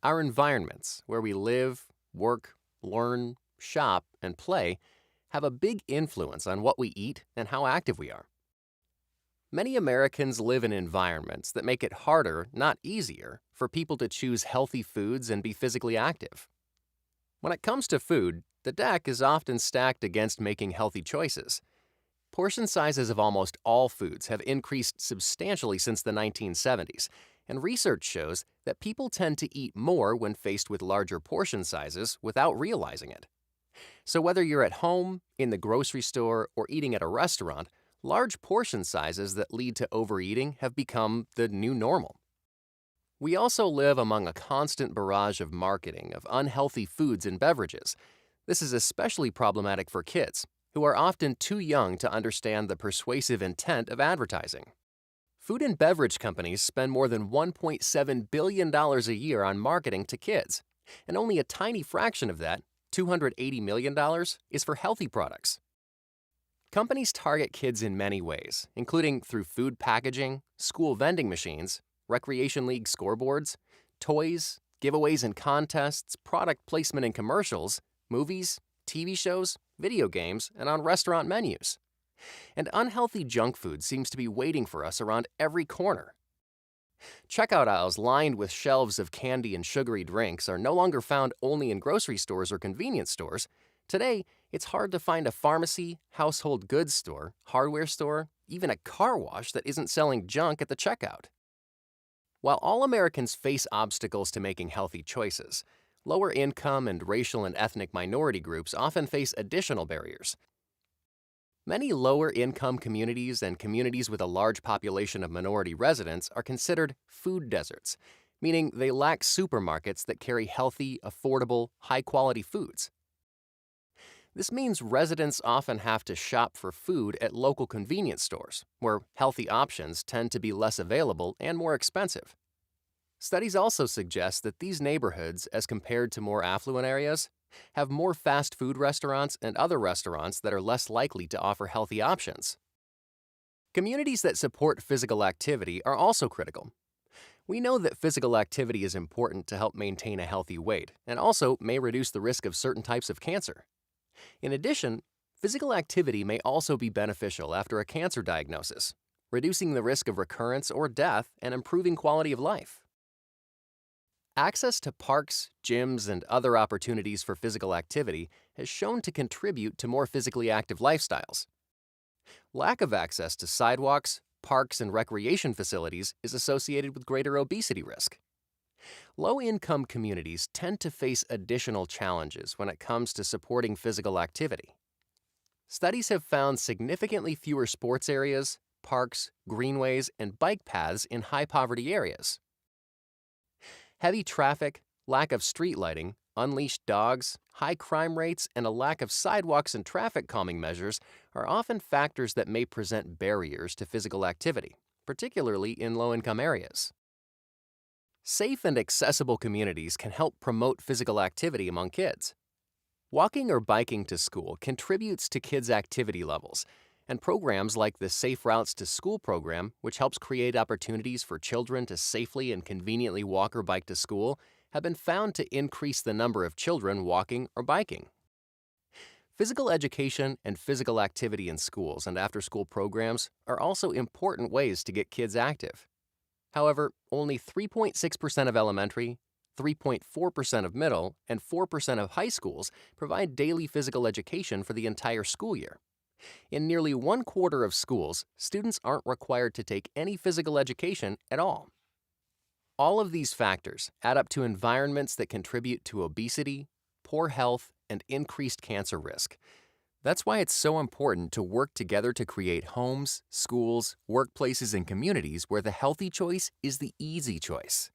Our environments, where we live, work, learn, shop, and play, have a big influence on what we eat and how active we are. Many Americans live in environments that make it harder, not easier, for people to choose healthy foods and be physically active. When it comes to food, the deck is often stacked against making healthy choices. Portion sizes of almost all foods have increased substantially since the 1970s, and research shows that people tend to eat more when faced with larger portion sizes without realizing it. So whether you're at home, in the grocery store, or eating at a restaurant, large portion sizes that lead to overeating have become the new normal. We also live among a constant barrage of marketing of unhealthy foods and beverages. This is especially problematic for kids, who are often too young to understand the persuasive intent of advertising. Food and beverage companies spend more than $1.7 billion a year on marketing to kids, and only a tiny fraction of that, $280 million, is for healthy products. Companies target kids in many ways, including through food packaging, school vending machines, recreation league scoreboards, toys, giveaways and contests, product placement in commercials, movies, TV shows, video games, and on restaurant menus. And unhealthy junk food seems to be waiting for us around every corner. Checkout aisles lined with shelves of candy and sugary drinks are no longer found only in grocery stores or convenience stores. Today, it's hard to find a pharmacy, household goods store, hardware store, even a car wash that isn't selling junk at the checkout. While all Americans face obstacles to making healthy choices, lower income and racial and ethnic minority groups often face additional barriers. Many lower-income communities and communities with a large population of minority residents are considered food deserts, meaning they lack supermarkets that carry healthy, affordable, high-quality foods. This means residents often have to shop for food at local convenience stores, where healthy options tend to be less available and more expensive. Studies also suggest that these neighborhoods, as compared to more affluent areas, have more fast food restaurants and other restaurants that are less likely to offer healthy options. Communities that support physical activity are also critical. We know that physical activity is important to help maintain a healthy weight and also may reduce the risk of certain types of cancer. In addition, physical activity may also be beneficial after a cancer diagnosis, reducing the risk of recurrence or death and improving quality of life. Access to parks, gyms, and other opportunities for physical activity has shown to contribute to more physically active lifestyles. Lack of access to sidewalks, parks, and recreation facilities is associated with greater obesity risk. Low-income communities tend to face additional challenges when it comes to supporting physical activity. Studies have found significantly fewer sports areas, parks, greenways, and bike paths in high-poverty areas. Heavy traffic, lack of street lighting, unleashed dogs, high crime rates, and a lack of sidewalks and traffic calming measures are often factors that may present barriers to physical activity, particularly in low-income areas. Safe and accessible communities can help promote physical activity among kids. Walking or biking to school contributes to kids' activity levels, and programs like the Safe Routes to School program, which helps create opportunities for children to safely and conveniently walk or bike to school, have been found to increase the number of children walking or biking. Physical education and physical activity in schools and after-school programs are also important ways to get kids active. However, only 3.6% of elementary, 3.4% of middle, and 4% of high schools provide daily physical education for the entire school year. In nearly 1/4 of schools, students aren't required to take any physical education at all. All of these factors add up to environments that contribute to obesity, poor health, and increased cancer risk. That's why it's so important to work together to create homes, schools, workplaces, and communities where the healthy choice is the easy choice.